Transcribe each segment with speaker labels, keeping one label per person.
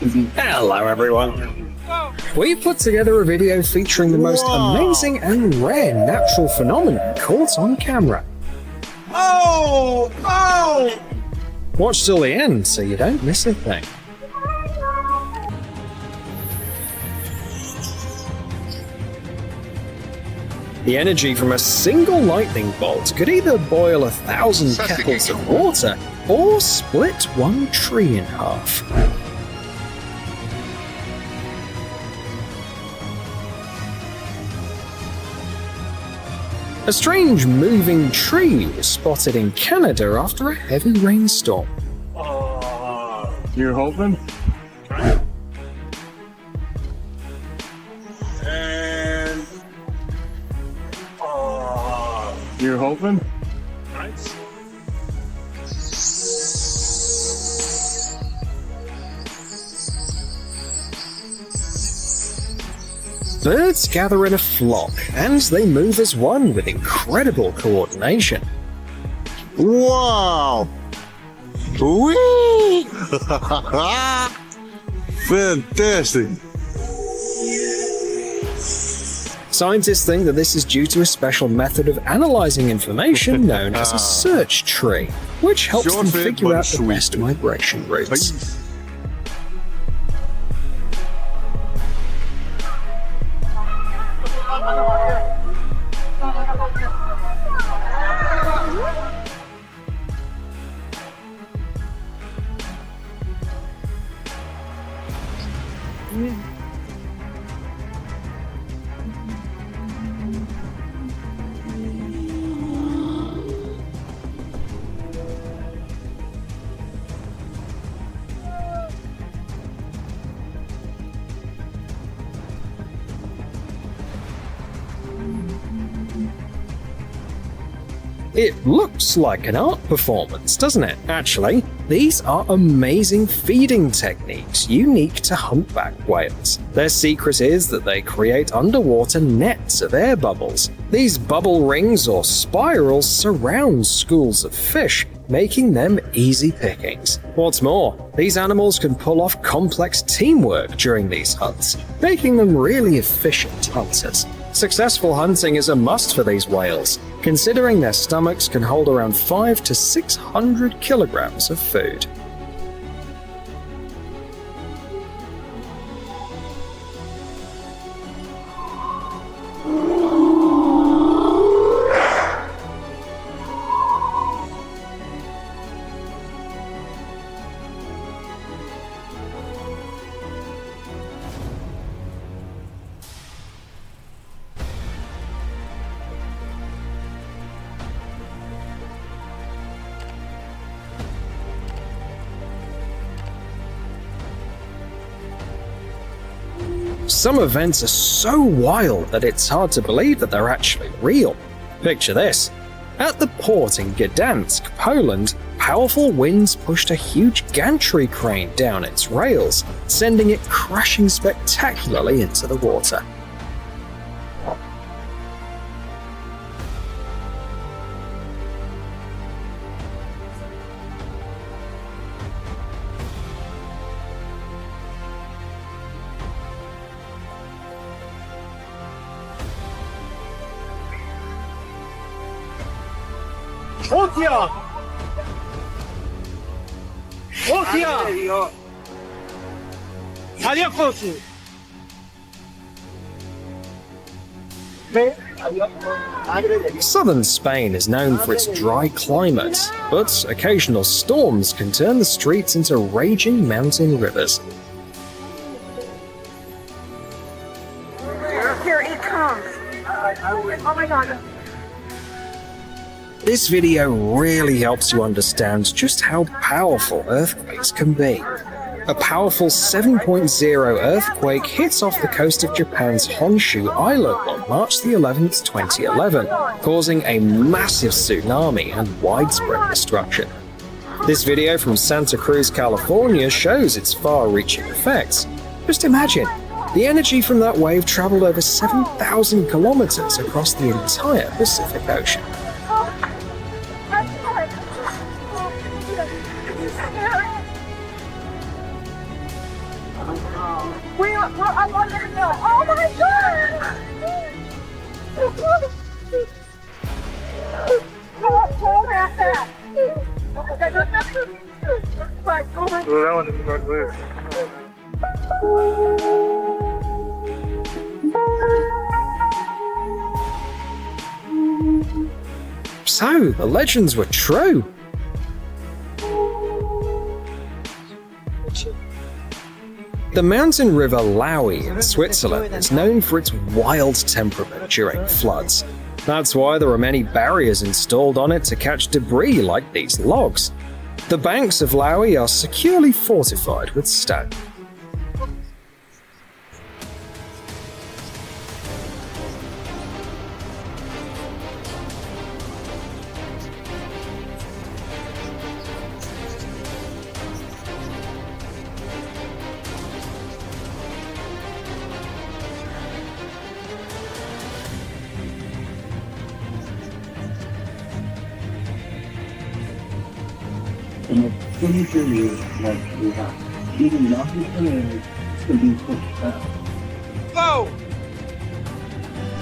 Speaker 1: Hello everyone. We've put together a video featuring the most amazing and rare natural phenomenon caught on camera.
Speaker 2: Oh!
Speaker 1: Watch till the end so you don't miss a thing. The energy from a single lightning bolt could either boil 1,000 kettles of water or split one tree in half. A strange moving tree was spotted in Canada after a heavy rainstorm.
Speaker 2: You're hoping? And... You're hoping? Nice.
Speaker 1: Birds gather in a flock, and they move as one with incredible coordination.
Speaker 3: Wow! Whee! Fantastic!
Speaker 1: Scientists think that this is due to a special method of analyzing information known as a search tree, which helps them figure out the best migration routes. It looks like an art performance, doesn't it? Actually, these are amazing feeding techniques unique to humpback whales. Their secret is that they create underwater nets of air bubbles. These bubble rings or spirals surround schools of fish, making them easy pickings. What's more, these animals can pull off complex teamwork during these hunts, making them really efficient hunters. Successful hunting is a must for these whales, considering their stomachs can hold around 500 to 600 kilograms of food. Some events are so wild that it's hard to believe that they're actually real. Picture this. At the port in Gdansk, Poland, powerful winds pushed a huge gantry crane down its rails, sending it crashing spectacularly into the water. Southern Spain is known for its dry climate, but occasional storms can turn the streets into raging mountain rivers.
Speaker 4: Here it comes. Oh my god.
Speaker 1: This video really helps you understand just how powerful earthquakes can be. A powerful 7.0 earthquake hit off the coast of Japan's Honshu Island on March the 11th, 2011, causing a massive tsunami and widespread destruction. This video from Santa Cruz, California shows its far-reaching effects. Just imagine, the energy from that wave traveled over 7,000 kilometers across the entire Pacific Ocean.
Speaker 4: I want to know. Oh my god! Hold that.
Speaker 2: That one didn't go loose.
Speaker 1: So, the legends were true. The mountain river Lowy in Switzerland is known for its wild temperament during floods. That's why there are many barriers installed on it to catch debris like these logs. The banks of Lowy are securely fortified with stone.
Speaker 3: And it's pretty serious, like we have. Even nothing to be pushed out.
Speaker 2: Whoa!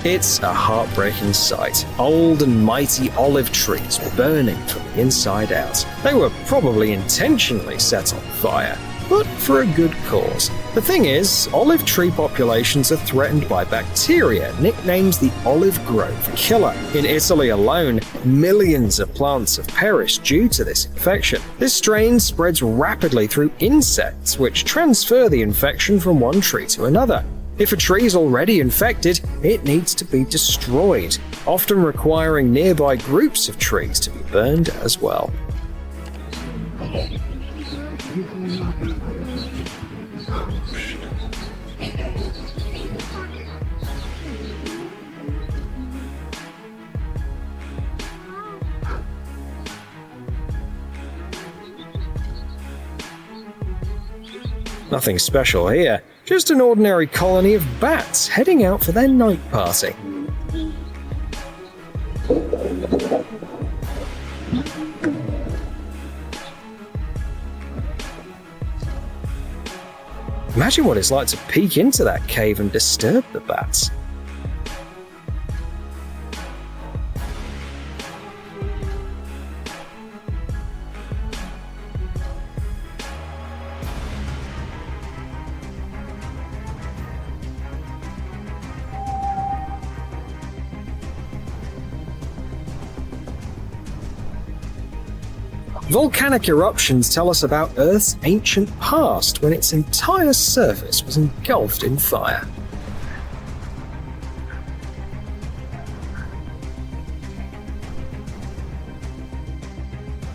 Speaker 1: It's a heartbreaking sight. Old and mighty olive trees burning from the inside out. They were probably intentionally set on fire, but for a good cause. The thing is, olive tree populations are threatened by bacteria nicknamed the olive grove killer. In Italy alone, millions of plants have perished due to this infection. This strain spreads rapidly through insects, which transfer the infection from one tree to another. If a tree is already infected, it needs to be destroyed, often requiring nearby groups of trees to be burned as well. Nothing special here, just an ordinary colony of bats heading out for their night party. Imagine what it's like to peek into that cave and disturb the bats. Volcanic eruptions tell us about Earth's ancient past when its entire surface was engulfed in fire.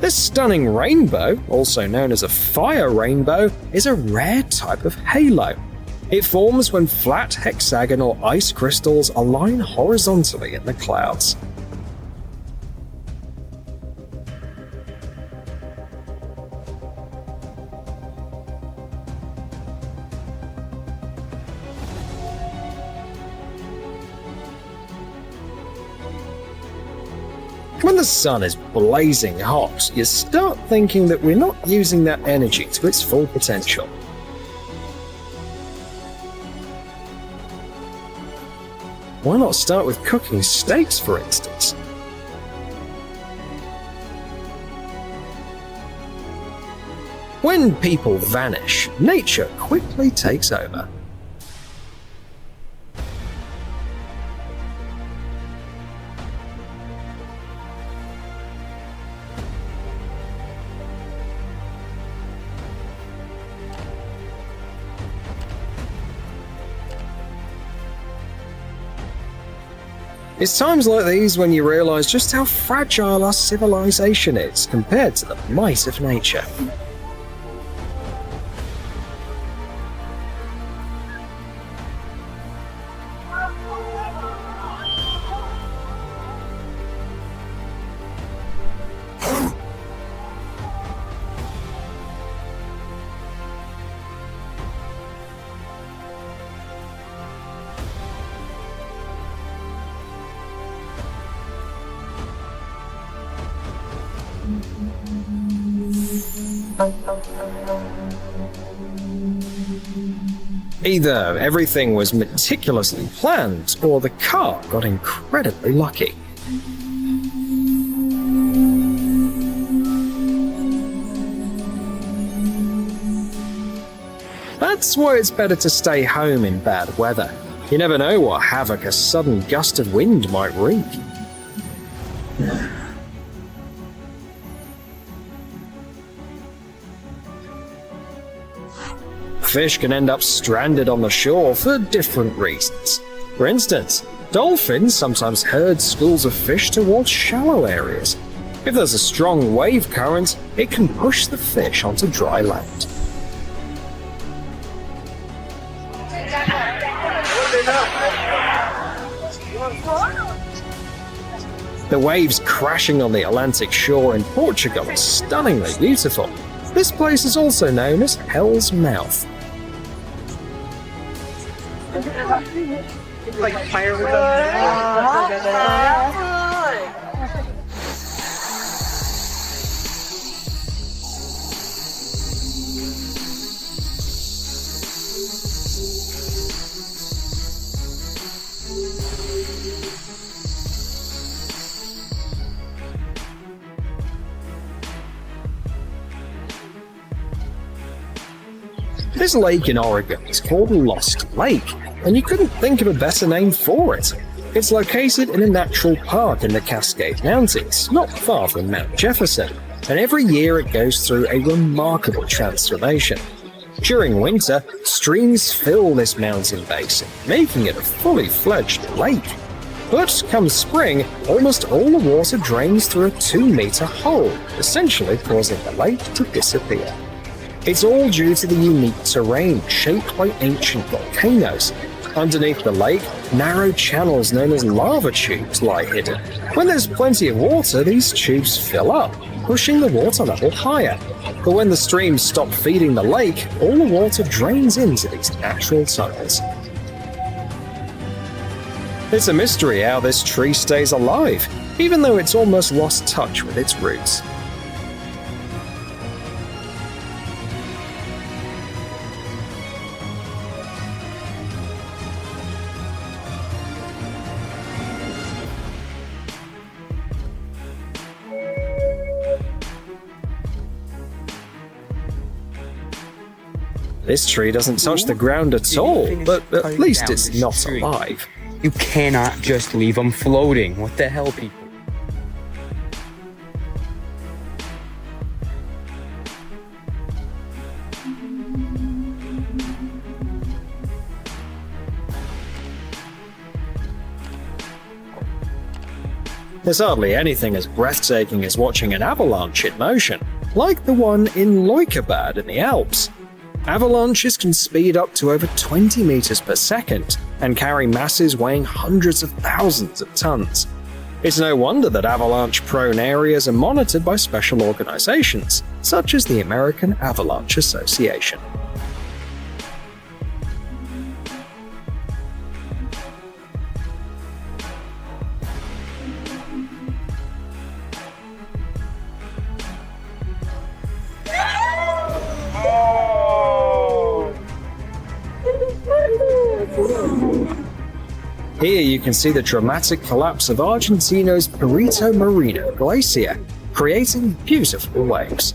Speaker 1: This stunning rainbow, also known as a fire rainbow, is a rare type of halo. It forms when flat hexagonal ice crystals align horizontally in the clouds. When the sun is blazing hot, you start thinking that we're not using that energy to its full potential. Why not start with cooking steaks, for instance? When people vanish, nature quickly takes over. It's times like these when you realize just how fragile our civilization is compared to the might of nature. Either everything was meticulously planned, or the car got incredibly lucky. That's why it's better to stay home in bad weather. You never know what havoc a sudden gust of wind might wreak. Fish can end up stranded on the shore for different reasons. For instance, dolphins sometimes herd schools of fish towards shallow areas. If there's a strong wave current, it can push the fish onto dry land. The waves crashing on the Atlantic shore in Portugal are stunningly beautiful. This place is also known as Hell's Mouth.
Speaker 2: Like firewood.
Speaker 1: This lake in Oregon is called Lost Lake, and you couldn't think of a better name for it. It's located in a natural park in the Cascade Mountains, not far from Mount Jefferson, and every year it goes through a remarkable transformation. During winter, streams fill this mountain basin, making it a fully fledged lake. But come spring, almost all the water drains through a 2-meter hole, essentially causing the lake to disappear. It's all due to the unique terrain shaped by ancient volcanoes. Underneath the lake, narrow channels known as lava tubes lie hidden. When there's plenty of water, these tubes fill up, pushing the water level higher. But when the streams stop feeding the lake, all the water drains into these natural tunnels. It's a mystery how this tree stays alive, even though it's almost lost touch with its roots. This tree doesn't touch the ground at all, but at least it's not alive.
Speaker 5: You cannot just leave them floating. What the hell, people?
Speaker 1: There's hardly anything as breathtaking as watching an avalanche in motion, like the one in Leukebad in the Alps. Avalanches can speed up to over 20 meters per second and carry masses weighing hundreds of thousands of tons. It's no wonder that avalanche-prone areas are monitored by special organizations, such as the American Avalanche Association. Here you can see the dramatic collapse of Argentina's Perito Moreno Glacier, creating beautiful waves.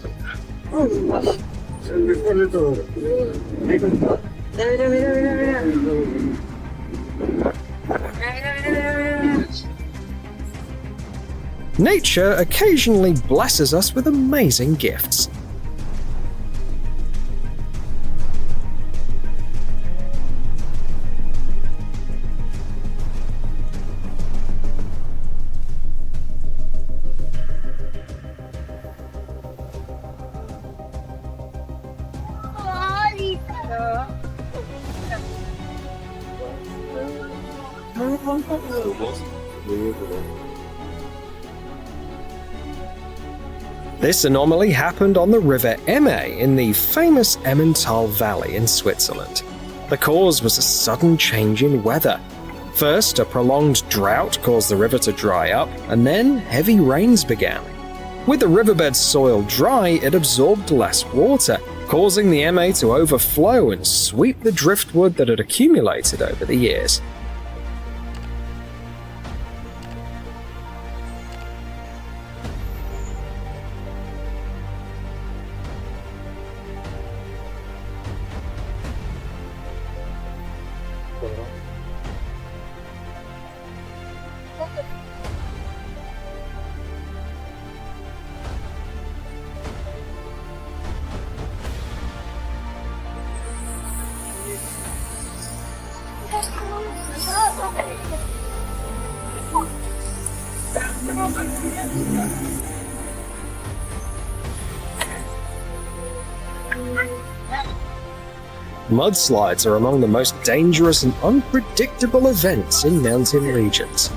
Speaker 1: Nature occasionally blesses us with amazing gifts. This anomaly happened on the river Emme in the famous Emmental Valley in Switzerland. The cause was a sudden change in weather. First, a prolonged drought caused the river to dry up, and then heavy rains began. With the riverbed's soil dry, it absorbed less water, causing the MA to overflow and sweep the driftwood that had accumulated over the years. Mudslides are among the most dangerous and unpredictable events in mountain regions.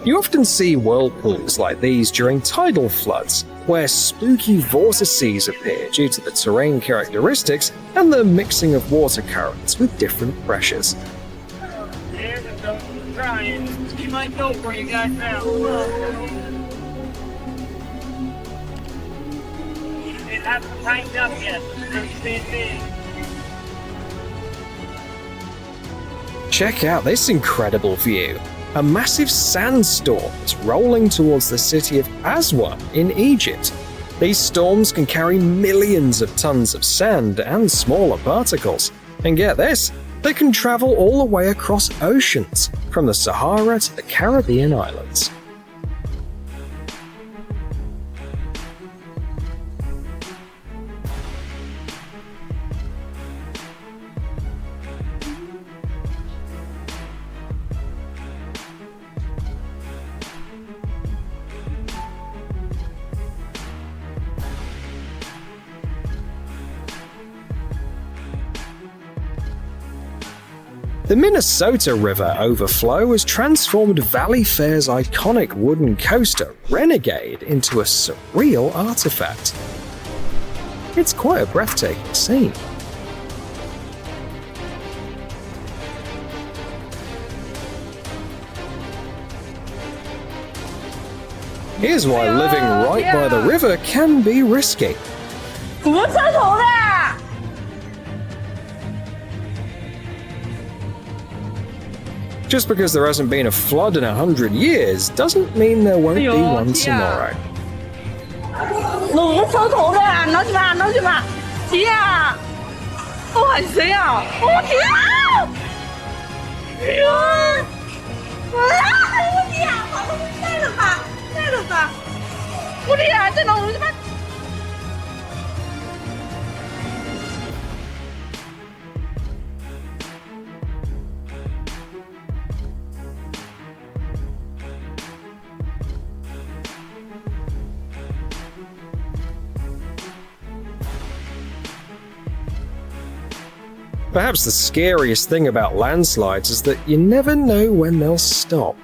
Speaker 1: You often see whirlpools like these during tidal floods, where spooky vortices appear due to the terrain characteristics and the mixing of water currents with different pressures.
Speaker 2: He might go for you guys now. It hasn't tightened up yet. It's big.
Speaker 1: Check out this incredible view. A massive sandstorm is rolling towards the city of Aswan in Egypt. These storms can carry millions of tons of sand and smaller particles. And get this, they can travel all the way across oceans, from the Sahara to the Caribbean islands. The Minnesota River overflow has transformed Valley Fair's iconic wooden coaster, Renegade, into a surreal artifact. It's quite a breathtaking scene. Here's why living right by the river can be risky. Just because there hasn't been a flood in 100 years doesn't mean there won't be one tomorrow.
Speaker 4: 龙头头的，能去吗？能去吗？急呀！哇，谁呀？我天啊！哎呦！啊！我天啊！跑得快了吧？快了吧？我的呀，这龙他妈！
Speaker 1: Perhaps the scariest thing about landslides is that you never know when they'll stop.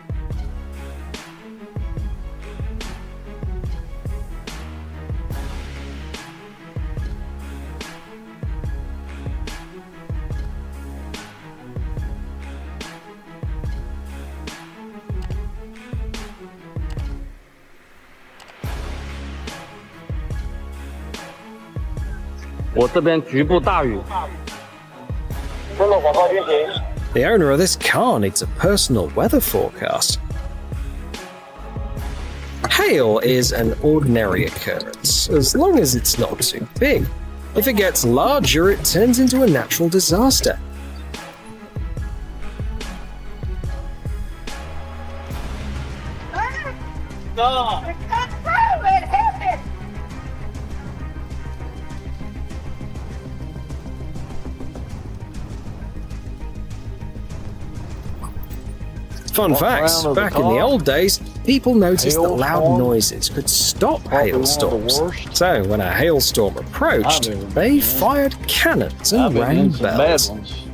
Speaker 1: The owner of this car needs a personal weather forecast. Hail is an ordinary occurrence, as long as it's not too big. If it gets larger, it turns into a natural disaster. Fun facts, back in the old days, People noticed that loud
Speaker 6: Hailstorm?
Speaker 1: noises could stop
Speaker 6: Probably one of the
Speaker 1: hailstorms.
Speaker 6: worst.
Speaker 1: So when a hailstorm approached, they fired cannons and
Speaker 6: I've been
Speaker 1: rang
Speaker 6: in some bad
Speaker 1: bells.
Speaker 6: ones.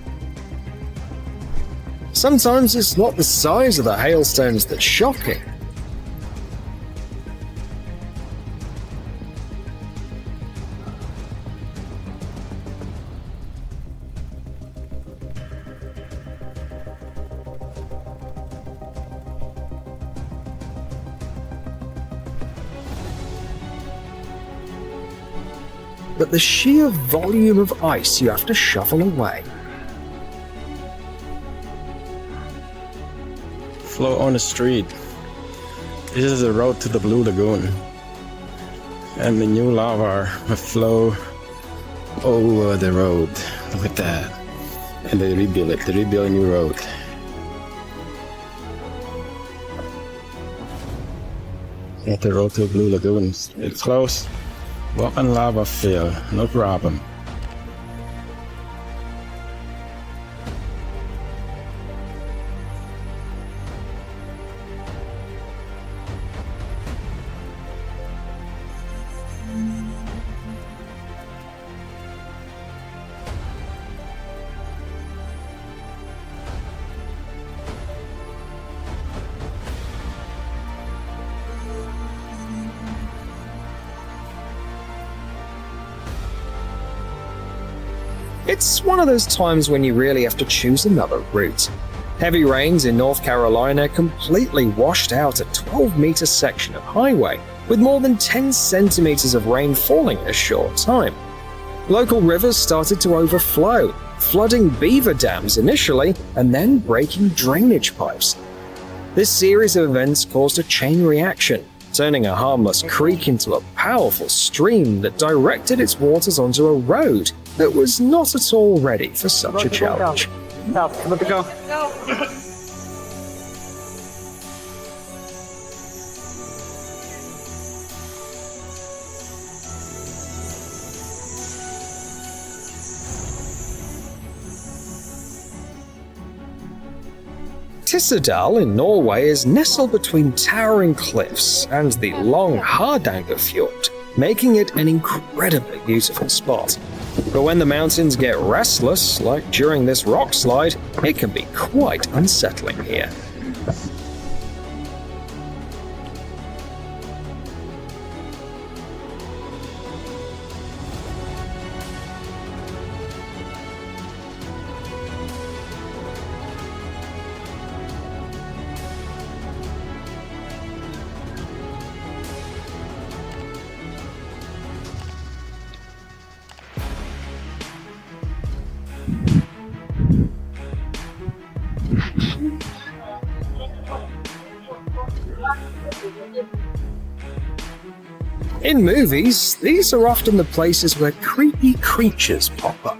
Speaker 1: Sometimes it's not the size of the hailstones that's shocking. But the sheer volume of ice you have to shovel away.
Speaker 7: Flow on the street. This is the road to the Blue Lagoon. And the new lava will flow over the road. Look at that. And they rebuild it. They rebuild a new road. At the road to the Blue Lagoon. It's close. Walk on lava field. No problem.
Speaker 1: It's one of those times when you really have to choose another route. Heavy rains in North Carolina completely washed out a 12-meter section of highway, with more than 10 centimeters of rain falling in a short time. Local rivers started to overflow, flooding beaver dams initially, and then breaking drainage pipes. This series of events caused a chain reaction, turning a harmless creek into a powerful stream that directed its waters onto a road that was not at all ready for such a challenge. Tyssedal in Norway is nestled between towering cliffs and the long Hardangerfjord, making it an incredibly beautiful spot. But when the mountains get restless, like during this rock slide, it can be quite unsettling here. In movies, these are often the places where creepy creatures pop up.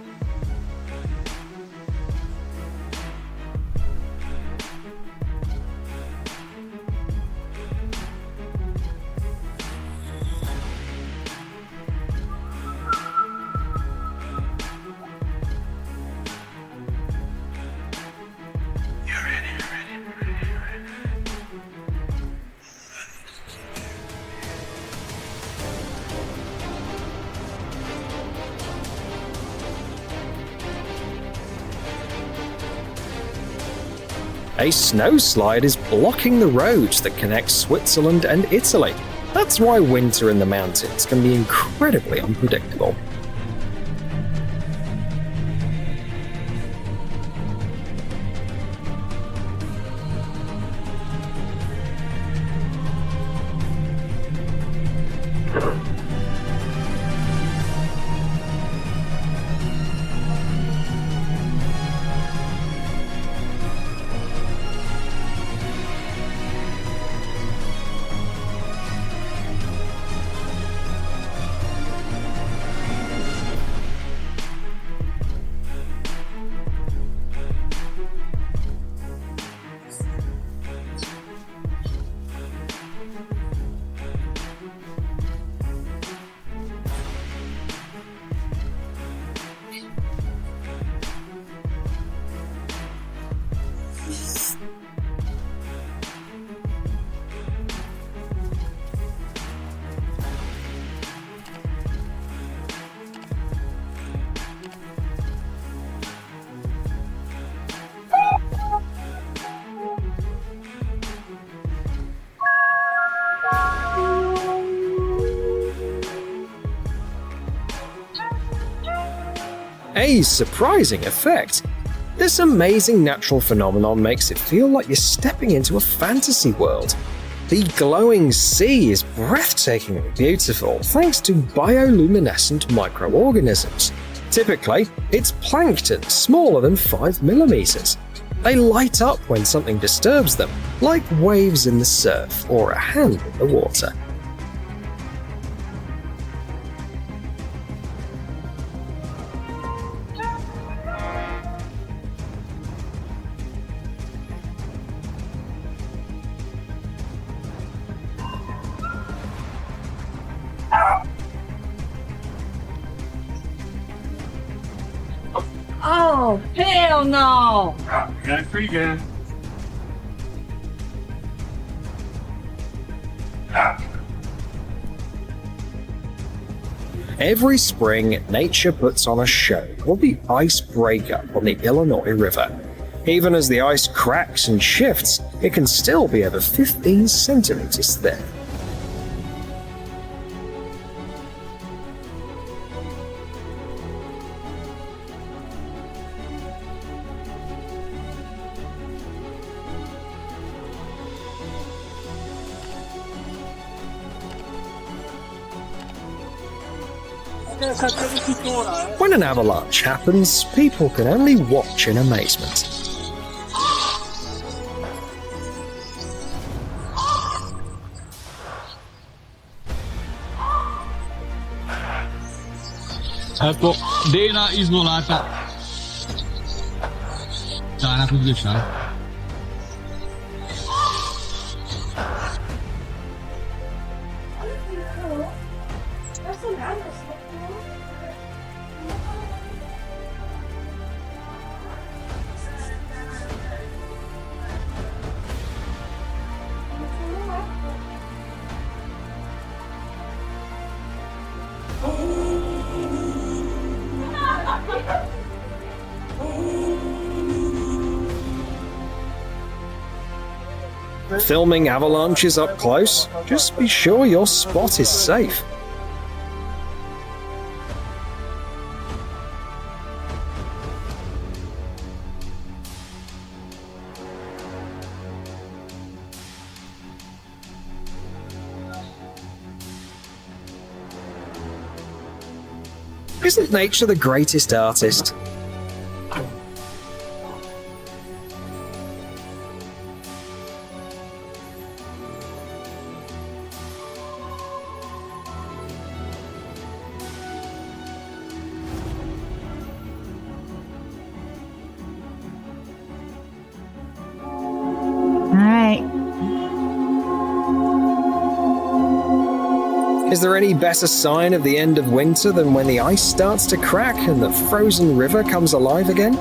Speaker 1: A snowslide is blocking the road that connects Switzerland and Italy. That's why winter in the mountains can be incredibly unpredictable. A surprising effect. This amazing natural phenomenon makes it feel like you're stepping into a fantasy world. The glowing sea is breathtakingly beautiful thanks to bioluminescent microorganisms. Typically, it's plankton smaller than 5 millimeters. They light up when something disturbs them, like waves in the surf or a hand in the water.
Speaker 4: Oh, hell no!
Speaker 2: Got it pretty good.
Speaker 1: Every spring, nature puts on a show called the Ice Breakup on the Illinois River. Even as the ice cracks and shifts, it can still be over 15 centimeters thick. When an avalanche happens, people can only watch in amazement.
Speaker 6: Ecco, Dena isolata. Dai, una posizione.
Speaker 1: Filming avalanches up close? Just be sure your spot is safe. Isn't nature the greatest artist? Is there any better sign of the end of winter than when the ice starts to crack and the frozen river comes alive again?